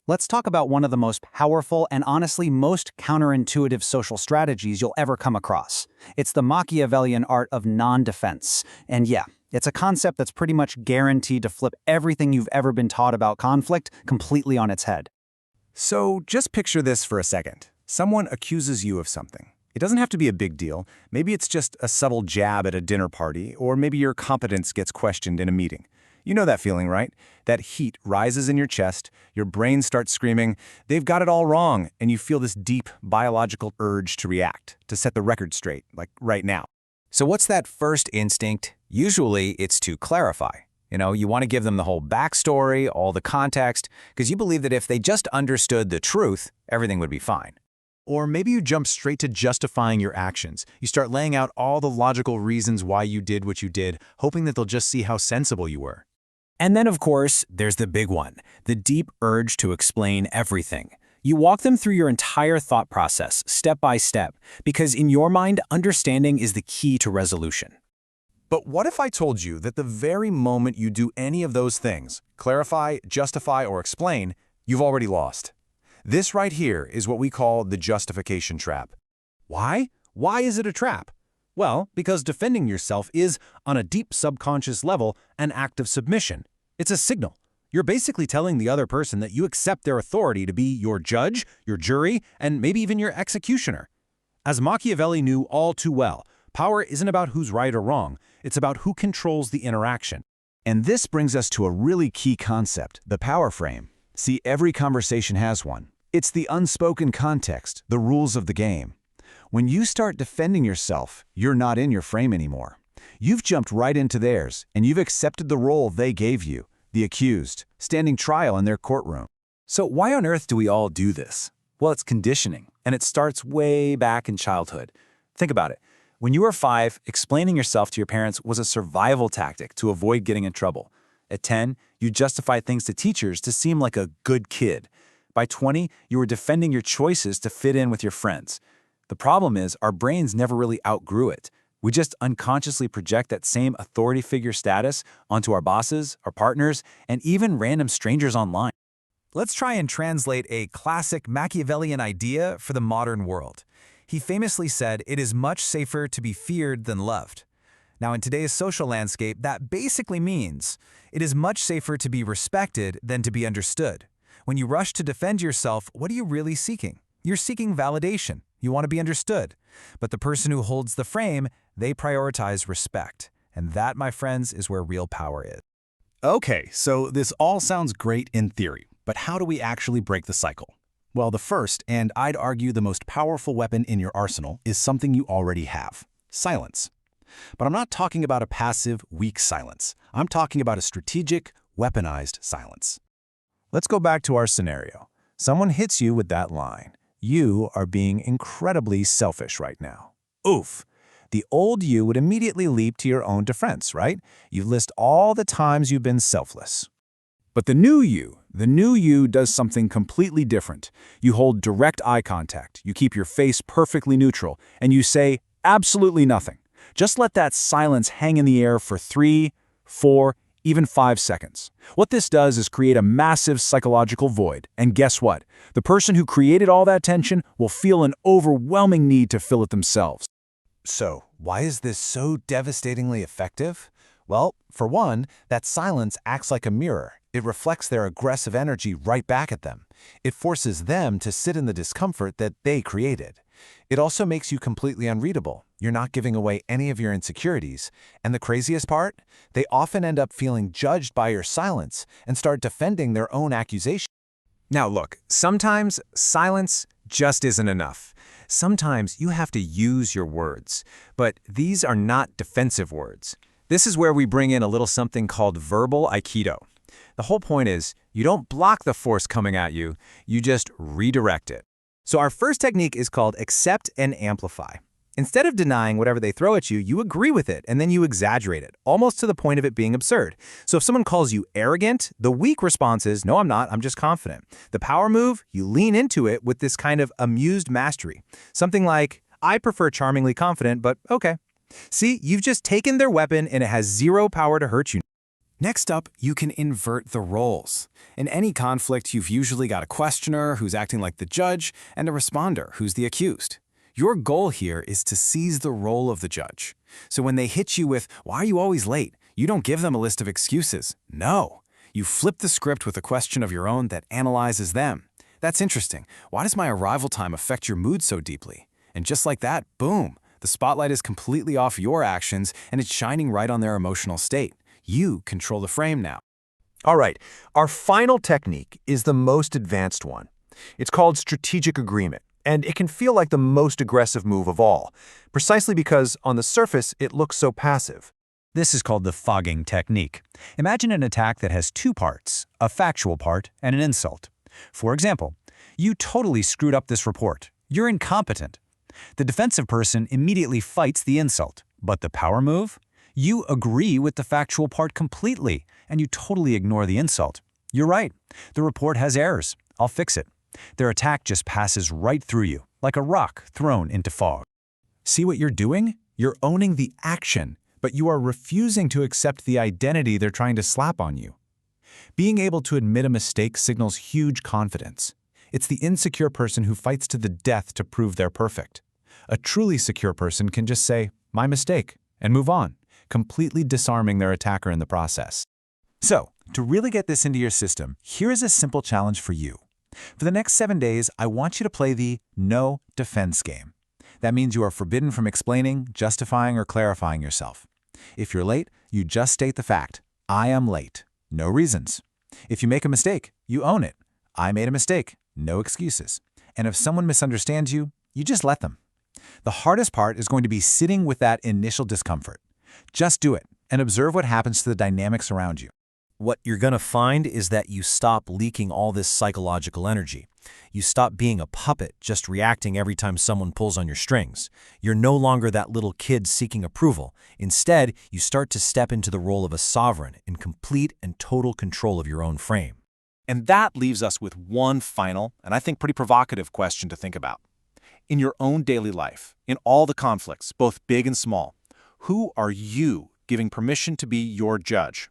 Let's talk about one of the most powerful and honestly most counterintuitive social strategies you'll ever come across. It's the Machiavellian art of non-defense. And yeah, it's a concept that's pretty much guaranteed to flip everything you've ever been taught about conflict completely on its head. So just picture this for a second. Someone accuses you of something. It doesn't have to be a big deal. Maybe it's just a subtle jab at a dinner party, or maybe your competence gets questioned in a meeting. You know that feeling, right? That heat rises in your chest, your brain starts screaming, they've got it all wrong, and you feel this deep biological urge to react, to set the record straight, like right now. So what's that first instinct? Usually it's to clarify. You want to give them the whole backstory, all the context, because you believe that if they just understood the truth, everything would be fine. Or maybe you jump straight to justifying your actions. You start laying out all the logical reasons why you did what you did, hoping that they'll just see how sensible you were. And then, of course, there's the big one, the deep urge to explain everything. You walk them through your entire thought process, step by step, because in your mind, understanding is the key to resolution. But what if I told you that the very moment you do any of those things, clarify, justify, or explain, you've already lost? This right here is what we call the justification trap. Why? Why is it a trap? Well, because defending yourself is, on a deep subconscious level, an act of submission. It's a signal. You're basically telling the other person that you accept their authority to be your judge, your jury, and maybe even your executioner. As Machiavelli knew all too well, power isn't about who's right or wrong. It's about who controls the interaction. And this brings us to a really key concept, the power frame. See, every conversation has one. It's the unspoken context, the rules of the game. When you start defending yourself, you're not in your frame anymore. You've jumped right into theirs, and you've accepted the role they gave you, the accused, standing trial in their courtroom. So why on earth do we all do this? Well, it's conditioning, and it starts way back in childhood. Think about it. When you were 5, explaining yourself to your parents was a survival tactic to avoid getting in trouble. At 10, you justified things to teachers to seem like a good kid. By 20, you were defending your choices to fit in with your friends. The problem is, our brains never really outgrew it. We just unconsciously project that same authority figure status onto our bosses, our partners, and even random strangers online. Let's try and translate a classic Machiavellian idea for the modern world. He famously said, "It is much safer to be feared than loved." Now, in today's social landscape, that basically means it is much safer to be respected than to be understood. When you rush to defend yourself, what are you really seeking? You're seeking validation. You want to be understood. But the person who holds the frame, they prioritize respect. And that, my friends, is where real power is. Okay, so this all sounds great in theory, but how do we actually break the cycle? Well, the first, and I'd argue the most powerful weapon in your arsenal, is something you already have: silence. But I'm not talking about a passive, weak silence. I'm talking about a strategic, weaponized silence. Let's go back to our scenario. Someone hits you with that line. You are being incredibly selfish right now. Oof. The old you would immediately leap to your own defense, right? You list all the times you've been selfless. But the new you does something completely different. You hold direct eye contact, you keep your face perfectly neutral, and you say absolutely nothing. Just let that silence hang in the air for 3, 4, even 5 seconds. What this does is create a massive psychological void. And guess what? The person who created all that tension will feel an overwhelming need to fill it themselves. So, why is this so devastatingly effective? Well, for one, that silence acts like a mirror. It reflects their aggressive energy right back at them. It forces them to sit in the discomfort that they created. It also makes you completely unreadable. You're not giving away any of your insecurities. And the craziest part? They often end up feeling judged by your silence and start defending their own accusation. Now look, sometimes silence just isn't enough. Sometimes you have to use your words. But these are not defensive words. This is where we bring in a little something called verbal aikido. The whole point is, you don't block the force coming at you, you just redirect it. So our first technique is called accept and amplify. Instead of denying whatever they throw at you, you agree with it and then you exaggerate it, almost to the point of it being absurd. So if someone calls you arrogant, the weak response is, no, I'm not, I'm just confident. The power move, you lean into it with this kind of amused mastery. Something like, I prefer charmingly confident, but okay. See, you've just taken their weapon and it has zero power to hurt you. Next up, you can invert the roles. In any conflict, you've usually got a questioner who's acting like the judge and a responder who's the accused. Your goal here is to seize the role of the judge. So when they hit you with, "Why are you always late?" you don't give them a list of excuses. No. You flip the script with a question of your own that analyzes them. "That's interesting. Why does my arrival time affect your mood so deeply?" And just like that, boom, the spotlight is completely off your actions and it's shining right on their emotional state. You control the frame now. All right, our final technique is the most advanced one. It's called strategic agreement, and it can feel like the most aggressive move of all, precisely because on the surface it looks so passive. This is called the fogging technique. Imagine an attack that has two parts, a factual part and an insult. For example, "You totally screwed up this report. You're incompetent." The defensive person immediately fights the insult, but the power move? You agree with the factual part completely, and you totally ignore the insult. "You're right. The report has errors. I'll fix it." Their attack just passes right through you, like a rock thrown into fog. See what you're doing? You're owning the action, but you are refusing to accept the identity they're trying to slap on you. Being able to admit a mistake signals huge confidence. It's the insecure person who fights to the death to prove they're perfect. A truly secure person can just say, "My mistake," and move on, completely disarming their attacker in the process. So, to really get this into your system, here is a simple challenge for you. For the next 7 days, I want you to play the no defense game. That means you are forbidden from explaining, justifying, or clarifying yourself. If you're late, you just state the fact, "I am late." No reasons. If you make a mistake, you own it. "I made a mistake." No excuses. And if someone misunderstands you, you just let them. The hardest part is going to be sitting with that initial discomfort. Just do it and observe what happens to the dynamics around you. What you're going to find is that you stop leaking all this psychological energy. You stop being a puppet, just reacting every time someone pulls on your strings. You're no longer that little kid seeking approval. Instead, you start to step into the role of a sovereign in complete and total control of your own frame. And that leaves us with one final, and I think pretty provocative question to think about. In your own daily life, in all the conflicts, both big and small, who are you giving permission to be your judge?